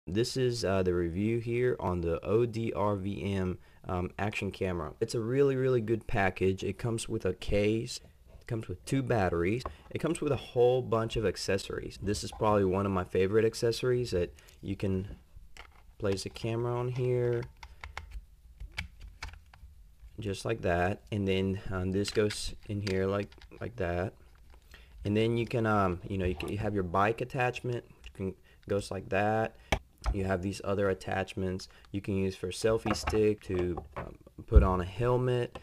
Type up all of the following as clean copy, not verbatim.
This is the review here on the ODRVM action camera. It's a really good package. It comes with a case, it comes with 2 batteries, it comes with a whole bunch of accessories. This is probably one of my favorite accessories that you can place a camera on here just like that, and then this goes in here like that, and then you can you have your bike attachment, which goes like that. You have these other attachments you can use for selfie stick, to put on a helmet,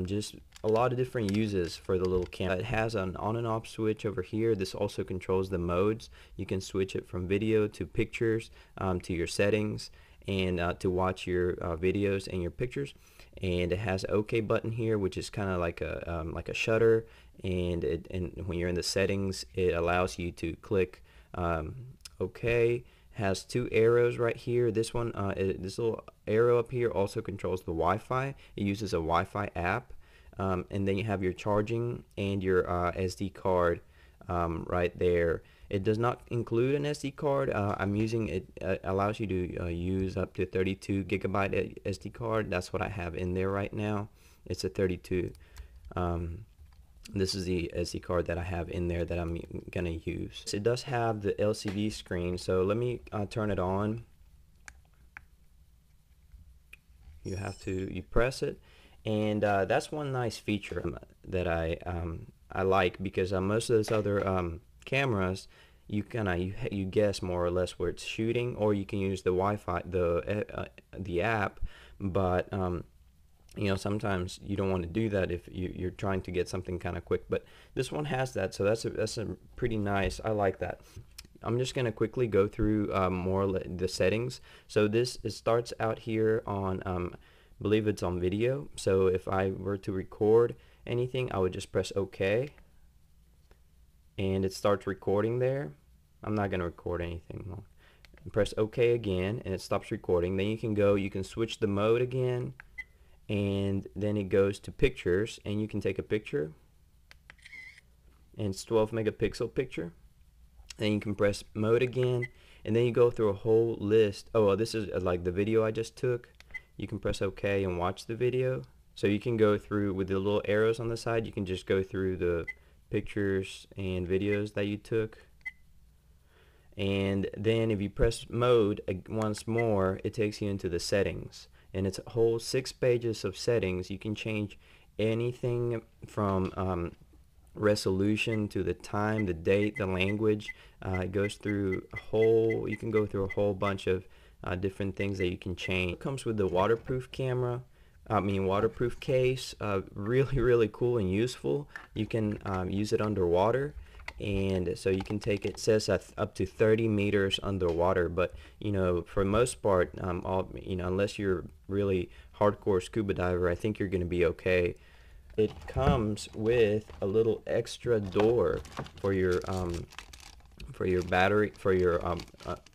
just a lot of different uses for the little camera. It has an on and off switch over here. This also controls the modes. You can switch it from video to pictures, to your settings, and to watch your videos and your pictures. And it has an OK button here, which is kind of like a shutter, and when you're in the settings, it allows you to click OK. Has 2 arrows right here. This one, this little arrow up here also controls the Wi-Fi. It uses a Wi-Fi app, and then you have your charging and your SD card right there. It does not include an SD card. I'm using it. Allows you to use up to 32 gigabyte SD card. That's what I have in there right now. It's a 32. This is the SD card that I have in there that I'm gonna use. It does have the LCD screen, so let me turn it on. You press it, and that's one nice feature that I like, because most of those other cameras, you guess more or less where it's shooting, or you can use the Wi-Fi, the app, but sometimes you don't want to do that if you're trying to get something kind of quick. But this one has that, so that's a pretty nice. I like that. I'm just going to quickly go through more the settings. So it starts out here on, I believe it's on video. So if I were to record anything, I would just press OK, and it starts recording there. I'm not going to record anything more. Press OK again, and it stops recording. Then you can switch the mode again, and then it goes to pictures, and you can take a picture, and it's 12 megapixel picture. Then you can press mode again, and then you go through a whole list. Oh, this is like the video I just took. You can press OK and watch the video. So you can go through with the little arrows on the side. You can just go through the pictures and videos that you took. And then if you press mode once more, it takes you into the settings, and it's a whole 6 pages of settings. You can change anything from resolution to the time, the date, the language. It goes through you can go through a whole bunch of different things that you can change. It comes with the waterproof waterproof case. Really cool and useful. You can use it underwater, and so you can take it says up to 30 meters underwater, but for the most part, unless you're really hardcore scuba diver, I think you're going to be okay. It comes with a little extra door for your battery, for your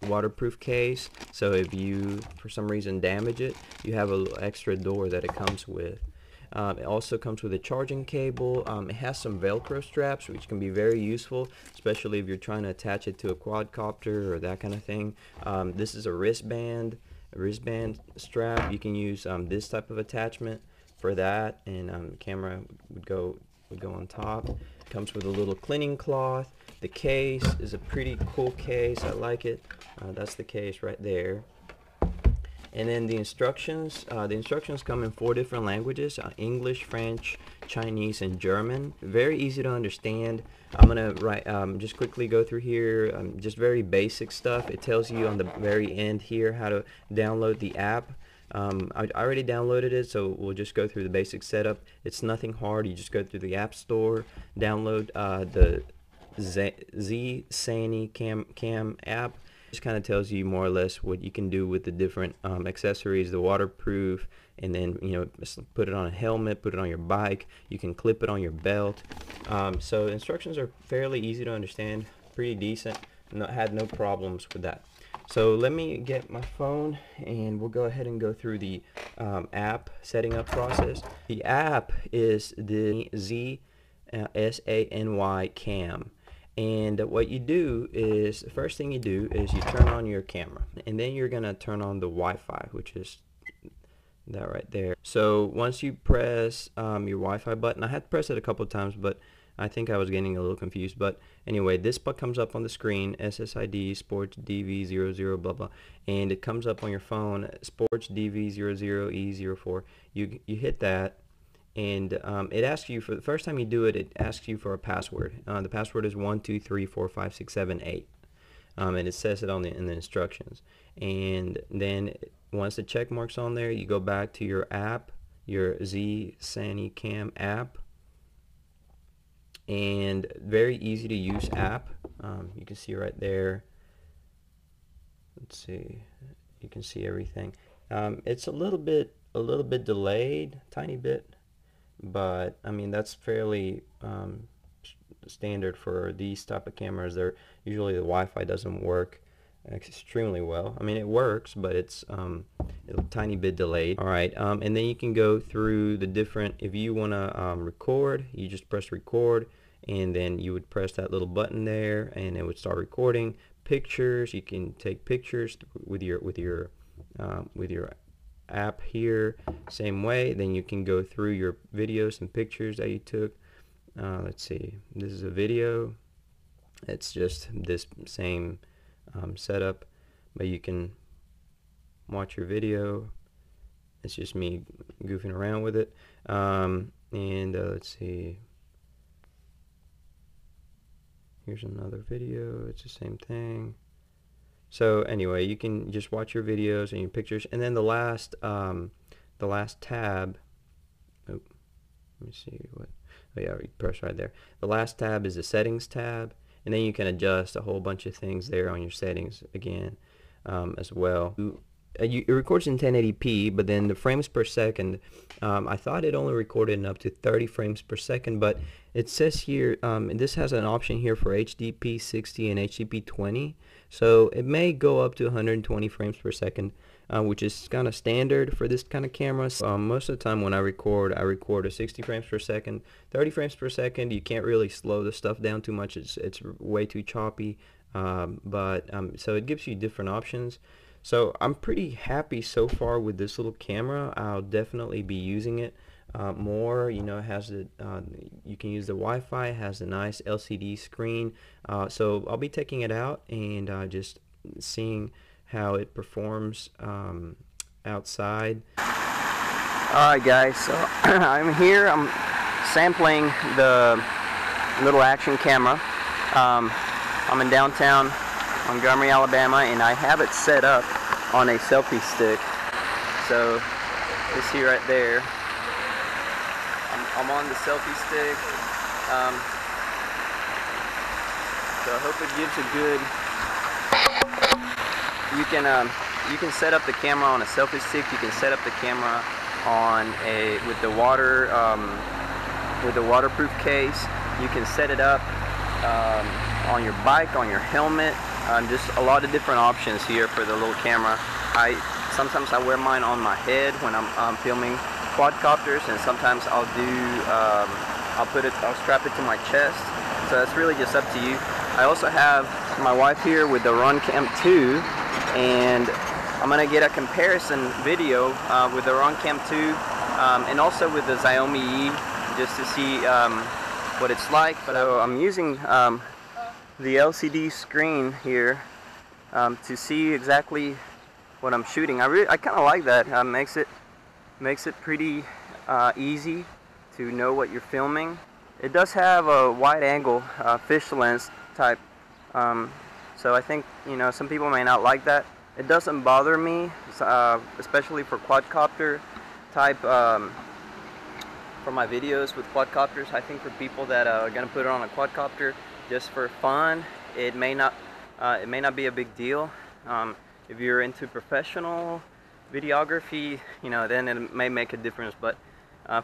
waterproof case. So if you for some reason damage it, you have a little extra door that it comes with. It also comes with a charging cable. It has some Velcro straps, which can be very useful, especially if you're trying to attach it to a quadcopter or that kind of thing. This is a wristband strap. You can use this type of attachment for that, and the camera would go on top. It comes with a little cleaning cloth. The case is a pretty cool case. I like it. That's the case right there. And then the instructions come in 4 different languages: English, French, Chinese, and German. Very easy to understand. I'm gonna just quickly go through here, just very basic stuff. It tells you on the very end here how to download the app. I already downloaded it, so we'll just go through the basic setup. It's nothing hard. You just go through the App Store, download the Z-Sani Cam app. Just kind of tells you more or less what you can do with the different accessories, the waterproof, and then put it on a helmet, put it on your bike. You can clip it on your belt. So instructions are fairly easy to understand, pretty decent. Had no problems with that. So let me get my phone, and we'll go ahead and go through the app setting up process. The app is the Z-Sany Cam. And what you do is, the first thing you do is you turn on your camera, and then you're gonna turn on the Wi-Fi, which is that right there. So once you press your Wi-Fi button, I had to press it a couple of times, but I think I was getting a little confused. But anyway, this comes up on the screen, SSID Sports DV00 blah blah, and it comes up on your phone, Sports DV00E04. You hit that, and it asks you, for the first time you do it, it asks you for a password. The password is 1234567 and it says it in the instructions. And then once the check mark's on there, you go back to your app, your ZSaniCam app, and very easy to use app. You can see right there. Let's see, you can see everything. It's a little bit delayed, tiny bit, but I mean that's fairly standard for these type of cameras. They're usually, the Wi-Fi doesn't work extremely well. I mean, it works, but it's a tiny bit delayed. All right, and then you can go through the different, if you want to record, you just press record, and then you would press that little button there, and it would start recording. Pictures, you can take pictures with your app here, same way. Then you can go through your videos and pictures that you took. Let's see, this is a video. It's just this same setup, but you can watch your video. It's just me goofing around with it. Let's see, here's another video. It's the same thing. So anyway, you can just watch your videos and your pictures, and then the last tab. Oh, let me see what. Oh yeah, you press right there. The last tab is the settings tab, and then you can adjust a whole bunch of things there on your settings again as well. It records in 1080p, but then the frames per second, I thought it only recorded up to 30 frames per second, but it says here, this has an option here for HDP 60 and HDP 20, so it may go up to 120 frames per second, which is kind of standard for this kind of camera. Most of the time when I record at 60 frames per second, 30 frames per second. You can't really slow the stuff down too much. It's way too choppy, so it gives you different options. So I'm pretty happy so far with this little camera. I'll definitely be using it more. You know, it has the you can use the Wi-Fi. It has a nice LCD screen. So I'll be taking it out and just seeing how it performs outside. Alright guys, so I'm here, I'm sampling the little action camera. I'm in downtown Montgomery, Alabama, and I have it set up on a selfie stick. So this here right there, I'm on the selfie stick. So I hope it gives a good. You can set up the camera on a selfie stick. You can set up the camera on with the waterproof case. You can set it up on your bike, on your helmet. Just a lot of different options here for the little camera. Sometimes I wear mine on my head when I'm filming quadcopters, and sometimes I'll strap it to my chest. So that's really just up to you. I also have my wife here with the Runcam 2, and I'm gonna get a comparison video with the Runcam 2 and also with the Xiaomi E, just to see what it's like. But I'm using the LCD screen here to see exactly what I'm shooting. I kind of like that. Makes it pretty easy to know what you're filming. It does have a wide angle fish lens type, so I think, you know, some people may not like that. It doesn't bother me, especially for quadcopter type, for my videos with quadcopters. I think for people that are gonna put it on a quadcopter just for fun, it may not be a big deal. If you're into professional videography, you know, then it may make a difference. But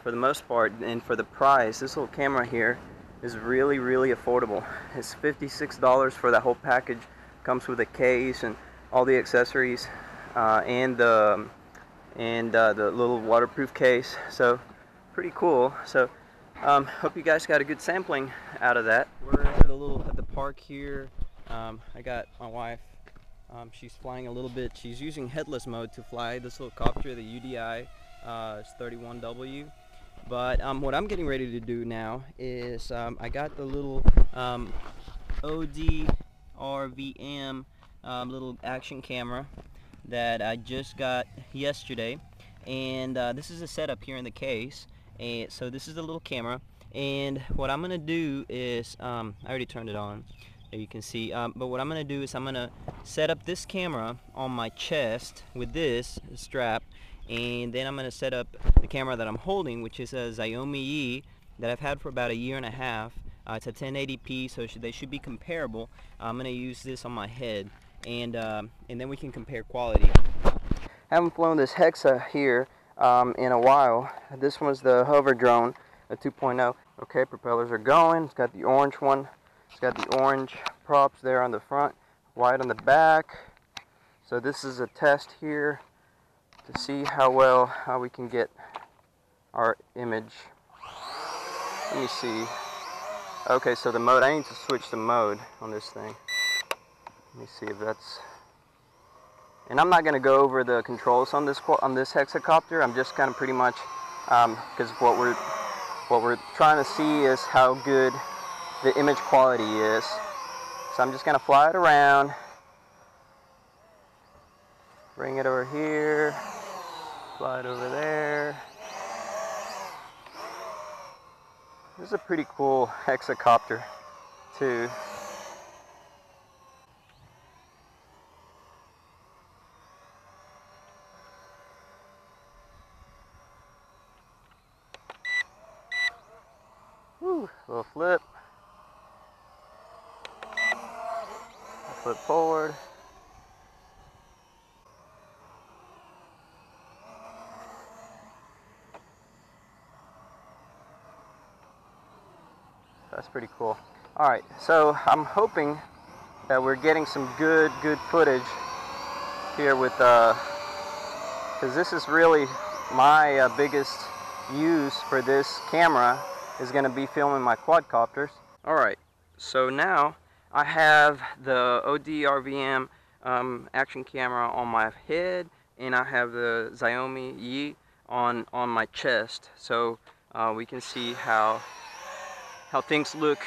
for the most part, and for the price, this little camera here is really, really affordable. It's $56 for the whole package. Comes with a case and all the accessories, and the little waterproof case. So pretty cool. So hope you guys got a good sampling out of that. We're at the park here. I got my wife. She's flying a little bit. She's using headless mode to fly this little copter, the UDI. It's 31W. But what I'm getting ready to do now is I got the little ODRVM little action camera that I just got yesterday, and this is a setup here in the case. And so this is the little camera, and what I'm gonna do is I already turned it on, there you can see, but what I'm gonna do is I'm gonna set up this camera on my chest with this strap, and then I'm gonna set up the camera that I'm holding, which is a Xiaomi E that I've had for about a year and a half. It's a 1080p, so they should be comparable. I'm gonna use this on my head, and then we can compare quality. I haven't flown this Hexa here in a while. This one's the Hoverdrone, a 2.0. Okay, propellers are going. It's got the orange one. It's got the orange props there on the front, white on the back. So this is a test here to see how well we can get our image. Let me see. Okay, so the mode, I need to switch the mode on this thing. Let me see if that's, and I'm not going to go over the controls on this hexacopter. I'm just kind of pretty much, because what we're trying to see is how good the image quality is. So I'm just going to fly it around, bring it over here, fly it over there. This is a pretty cool hexacopter too. Woo, little flip. Flip forward. That's pretty cool. Alright, so I'm hoping that we're getting some good footage here with, because this is really my biggest use for this camera, is going to be filming my quadcopters. Alright, so now I have the ODRVM action camera on my head, and I have the Xiaomi Yi on my chest, so we can see how things look.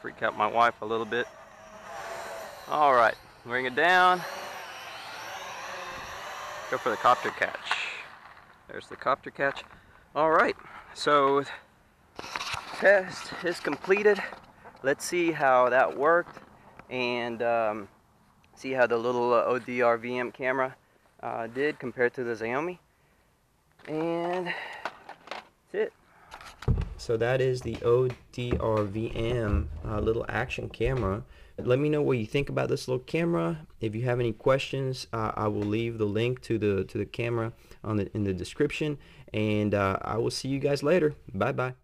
Freak out my wife a little bit. Alright, bring it down. Go for the copter catch. There's the copter catch. Alright, so test is completed. Let's see how that worked, and see how the little ODRVM camera did compared to the Xiaomi. And that's it. So that is the ODRVM little action camera. Let me know what you think about this little camera. If you have any questions, I will leave the link to the camera in the description, and I will see you guys later. Bye bye.